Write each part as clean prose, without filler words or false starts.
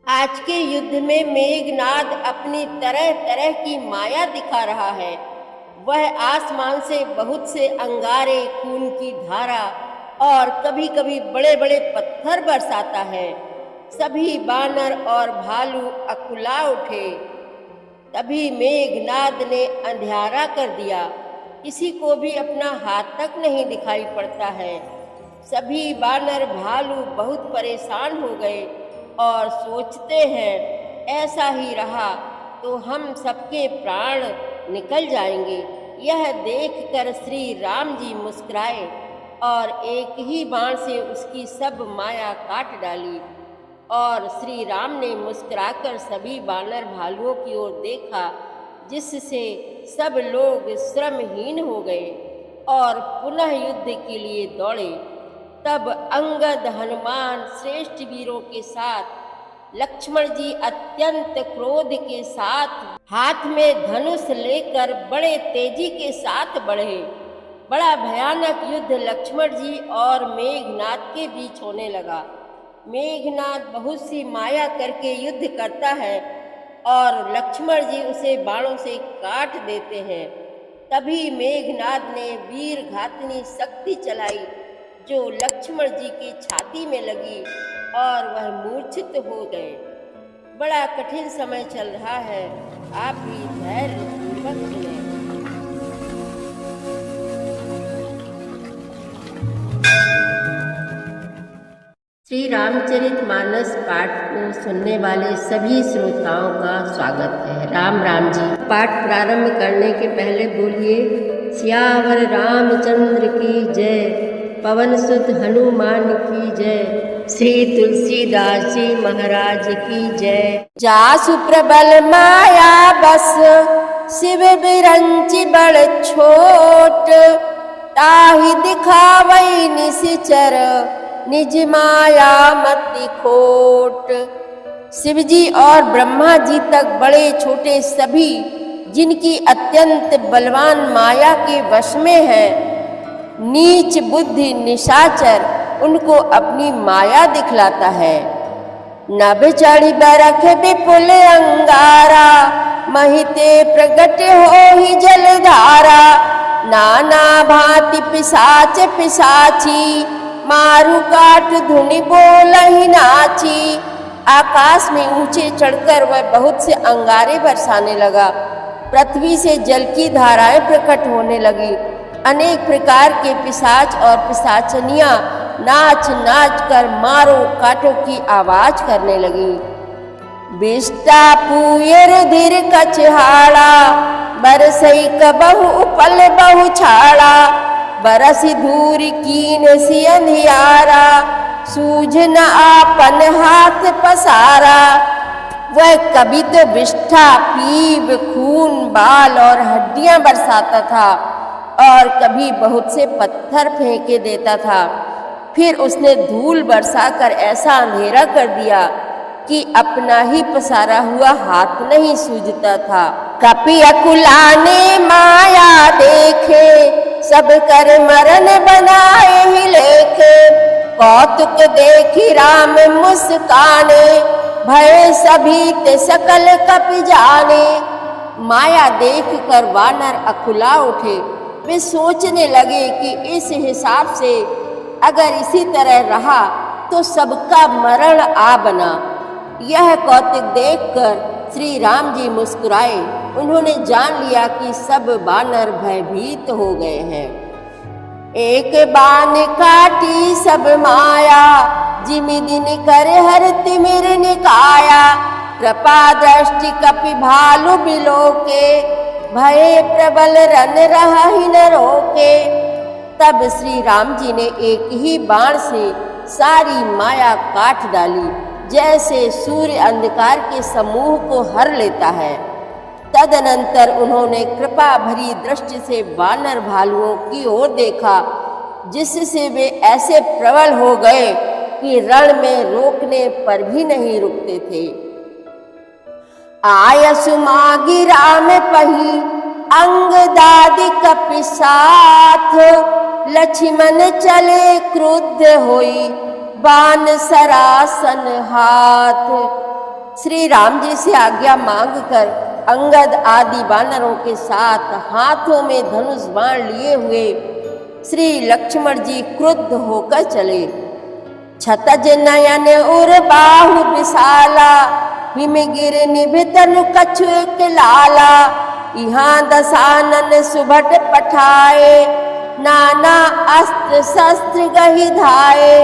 आज के युद्ध में मेघनाद अपनी तरह तरह की माया दिखा रहा है। वह आसमान से बहुत से अंगारे, खून की धारा और कभी कभी बड़े बड़े पत्थर बरसाता है। सभी बानर और भालू अकुला उठे। तभी मेघनाद ने अंधियारा कर दिया। किसी को भी अपना हाथ तक नहीं दिखाई पड़ता है। सभी बानर भालू बहुत परेशान हो गए और सोचते हैं ऐसा ही रहा तो हम सबके प्राण निकल जाएंगे। यह देखकर श्री राम जी मुस्कुराए और एक ही बाण से उसकी सब माया काट डाली। और श्री राम ने मुस्कुराकर सभी बानर भालुओं की ओर देखा, जिससे सब लोग श्रमहीन हो गए और पुनः युद्ध के लिए दौड़े। तब अंगद, हनुमान श्रेष्ठ वीरों के साथ लक्ष्मण जी अत्यंत क्रोध के साथ हाथ में धनुष लेकर बड़े तेजी के साथ बढ़े। बड़ा भयानक युद्ध लक्ष्मण जी और मेघनाद के बीच होने लगा। मेघनाद बहुत सी माया करके युद्ध करता है और लक्ष्मण जी उसे बाणों से काट देते हैं। तभी मेघनाद ने वीर घातनी शक्ति चलाई जो लक्ष्मण जी की छाती में लगी और वह मूर्छित हो गए। बड़ा कठिन समय चल रहा है, आप भी धैर्य पूर्वक सुने। श्री रामचरितमानस पाठ को सुनने वाले सभी श्रोताओं का स्वागत है। राम राम जी। पाठ प्रारंभ करने के पहले बोलिए सियावर रामचंद्र की जय, पवन सुत हनुमान की जय, श्री तुलसीदास जी महाराज की जय। जासु प्रबल माया बस, शिव बिरंचि बड़ छोट, ताहि दिखावै निशिचर, निज माया मति खोट। शिव जी और ब्रह्मा जी तक बड़े छोटे सभी जिनकी अत्यंत बलवान माया के वश में है, नीच बुद्धि निशाचर उनको अपनी माया दिखलाता है। नभ चढ़ी बरख विपुल अंगारा, महिते प्रगट हो ही जलधारा, नाना भांति पिशाच पिशाची, मारू काट धुनि बोलहि नाची। आकाश में ऊंचे चढ़कर वह बहुत से अंगारे बरसाने लगा। पृथ्वी से जल की धाराएं प्रकट होने लगी। अनेक प्रकार के पिशाच और पिशाचनियां नाच नाच कर मारो काटो की आवाज करने लगी। बिष्टा पूय रुधिर कछहाड़ा, बरसई कबहु उपल बहु छाड़ा, बरसी धूर कीन सी अंधियारा, सूझ न आपन हाथ पसारा। वह कभी तो विष्ठा, पीव, खून, बाल और हड्डियां बरसाता था और कभी बहुत से पत्थर फेंके देता था। फिर उसने धूल बरसाकर ऐसा अंधेरा कर दिया कि अपना ही पसारा हुआ हाथ नहीं सूझता था। कपि अकुलाने माया देखे, सब कर मरण बनाए ही लेखे, कौतुक देखी राम मुस्काने, भय सभी ते सकल कपि जाने। माया देख कर वानर अकुला उठे। वे सोचने लगे कि इस हिसाब से अगर इसी तरह रहा तो सबका मरण आ बना। यह कौतुक देखकर श्री राम जी मुस्कुराए। उन्होंने जान लिया कि सब बानर भयभीत हो गए हैं। एक बाण काटी सब माया, जिमि दिन कर हर तिमिर निकाया, कृपा दृष्टि कपि भालु बिलोके, भय प्रबल रन रहहि न रोके। तब श्री राम जी ने एक ही बाण से सारी माया काट डाली, जैसे सूर्य अंधकार के समूह को हर लेता है। तदनंतर उन्होंने कृपा भरी दृष्टि से वानर भालुओं की ओर देखा, जिससे वे ऐसे प्रबल हो गए कि रण में रोकने पर भी नहीं रुकते थे। आयसु मागी राम पही, अंग दादि कपि साथ, लक्ष्मण चले क्रुद्ध होई, बाण सरासन हाथ। श्री राम जी से आज्ञा मांगकर अंगद आदि वानरों के साथ हाथों में धनुष बाण लिए हुए श्री लक्ष्मण जी क्रुद्ध होकर चले। छतज नयन उर बाहु विशाला, हिम गिर निभितनु कछु एक लाला। यहाँ दशानन सुभट पठाए, नाना अस्त्र शस्त्र गहि धाये।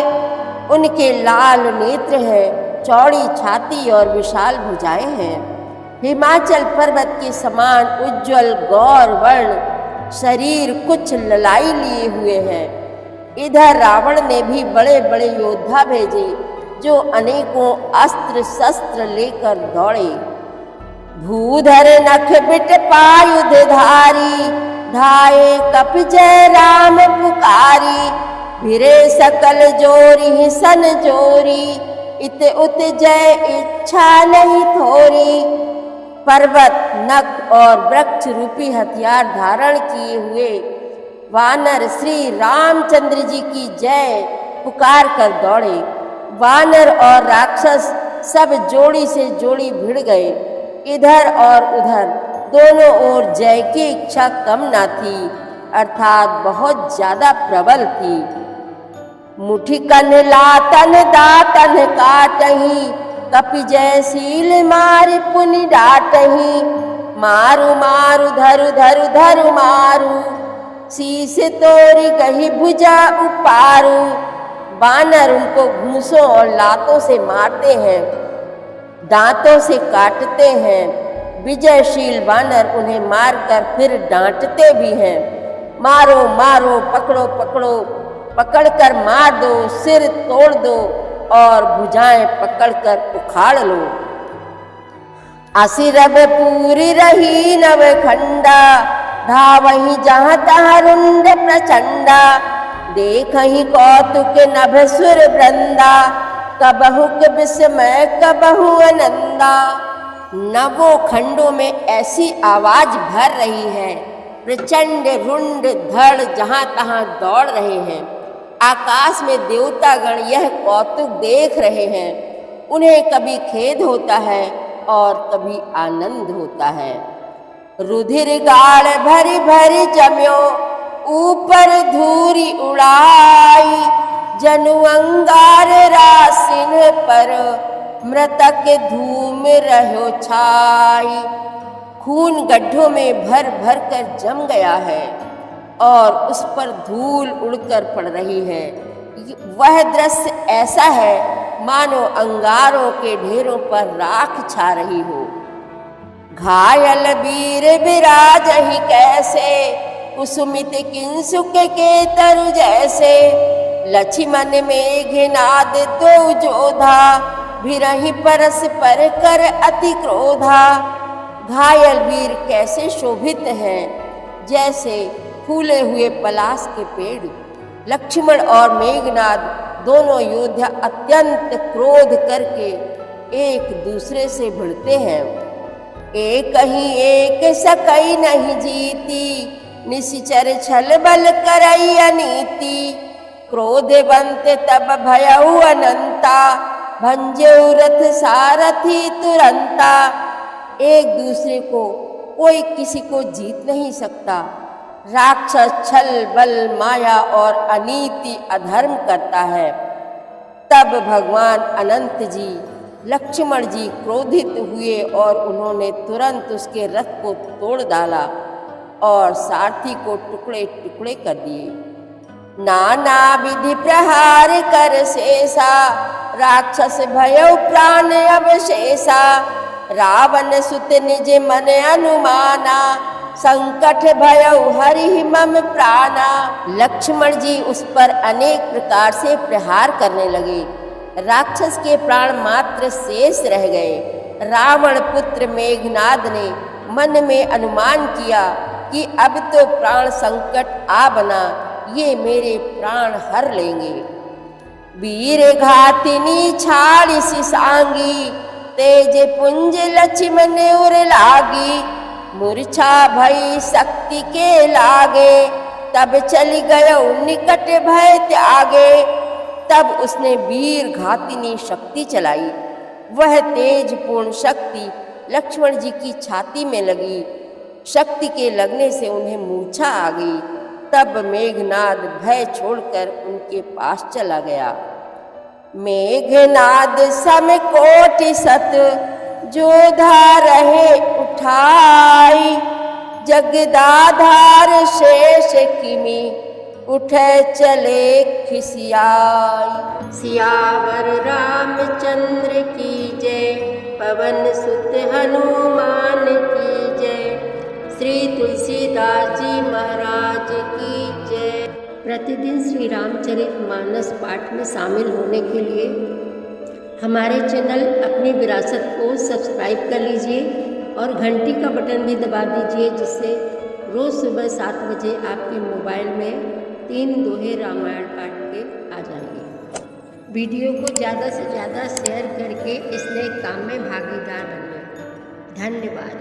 उनके लाल नेत्र है, चौड़ी छाती और विशाल भुजाएं हैं। हिमाचल पर्वत के समान उज्जवल गौर वर्ण शरीर, कुछ ललाई लिए हुए हैं। इधर रावण ने भी बड़े बड़े योद्धा भेजे, जो अनेकों अस्त्र शस्त्र लेकर दौड़े। भूधर नख बिट पायुध धारी, धाये कप जय राम पुकारी। भिरे सकल जोरी सन जोरी, इत उत जय इच्छा नहीं थोरी। पर्वत, नख और वृक्ष रूपी हथियार धारण किए हुए वानर श्री रामचंद्र जी की जय पुकार कर दौड़े। वानर और राक्षस सब जोड़ी से जोड़ी भिड़ गए। इधर और उधर दोनों ओर जय की इच्छा कम ना थी, अर्थात बहुत ज्यादा प्रबल थी। मुठि कन लातन दातन काटही, कपि जय सील मारि पुनि डाटही। मारु मारु धरु धरु धरु मारु, शीस तोरी गही भुजा उपारू। वानर उनको घूंसों और लातों से मारते हैं, दांतों से काटते हैं। विजयशील वानर उन्हें मारकर फिर डांटते भी हैं। मारो मारो, पकड़ो पकड़ो, पकड़कर मार दो, सिर तोड़ दो और भुजाएं पकड़कर उखाड़ लो। असी रब पूरी रही नव खंडा, धावही जहाँ तहाँ रुंड प्रचंडा। देखही कौतुक नभ सुर वृंदा, कबहुक विस्मय कबहु आनंदा। नवों खंडों में ऐसी आवाज भर रही है, प्रचंड रुंड धड़ जहाँ तहाँ दौड़ रहे हैं। आकाश में देवतागण यह कौतुक देख रहे हैं। उन्हें कभी खेद होता है और कभी आनंद होता है। रुधिर गाड़ भरी भरी जम्यो, ऊपर धूरी उड़ाई। जनु अंगार रासिन पर, मृतक धूम रहो छाई। खून गड्ढों में भर भर कर जम गया है और उस पर धूल उड़कर पड़ रही है। वह दृश्य ऐसा है मानो अंगारों के ढेरों पर राख छा रही हो। घायल वीर विराजहि कैसे, कुसुमित किंसुक के तरु जैसे। लक्ष्मण मेघनाद दो जोधा, भिरहि परस पर कर अति क्रोधा। घायल वीर कैसे शोभित हैं, जैसे फूले हुए पलाश के पेड़। लक्ष्मण और मेघनाद दोनों योद्धा अत्यंत क्रोध करके एक दूसरे से भिड़ते हैं। एक ही एक सकई नहीं जीती, निशिचर छल बल करई अनीति। क्रोधवंत तब भयउ अनंता, भंजऊ रथ सारथी तुरंता। एक दूसरे को कोई किसी को जीत नहीं सकता। राक्षस छल बल माया और अनीति अधर्म करता है। तब भगवान अनंत जी लक्ष्मण जी क्रोधित हुए और उन्होंने तुरंत उसके रथ को तोड़ डाला और सारथी को टुकड़े टुकड़े कर दिए। नाना विधि प्रहार कर शेषा, राक्षस भयउ प्राण अवशेषा। रावण सुत निज मन अनुमाना, संकट भयउ हरि मम प्राणा। लक्ष्मण जी उस पर अनेक प्रकार से प्रहार करने लगे। राक्षस के प्राण मात्र शेष रह गए। रावण पुत्र मेघनाद ने मन में अनुमान किया कि अब तो प्राण संकट आ बना, ये मेरे प्राण हर लेंगे। वीर घातिनी छाड़िसी सांगी, तेज पुंज लक्ष्मण उर लागी। मूर्छा भई शक्ति के लागे, तब चली गयो निकट भय त्यागे। तब उसने वीर घातिनी शक्ति चलाई, वह तेजपूर्ण शक्ति लक्ष्मण जी की छाती में लगी। शक्ति के लगने से उन्हें मूर्छा आ गई। तब मेघनाद भय छोड़कर उनके पास चला गया। मेघनाद सम कोटि सत जोधा रहे उठाई, जगदाधार शेष किमी उठे चले खिसियाई। सियावर रामचंद्र की जय, पवन सुत हनुमान की जय, श्री तुलसीदास जी महाराज की जय। प्रतिदिन श्री रामचरितमानस पाठ में शामिल होने के लिए हमारे चैनल अपनी विरासत को सब्सक्राइब कर लीजिए और घंटी का बटन भी दबा दीजिए, जिससे रोज़ सुबह 7 बजे आपके मोबाइल में 3 दोहे रामायण पाठ के आ जाएंगे। वीडियो को ज़्यादा से ज़्यादा शेयर करके इस नए काम में भागीदार बनिए। धन्यवाद।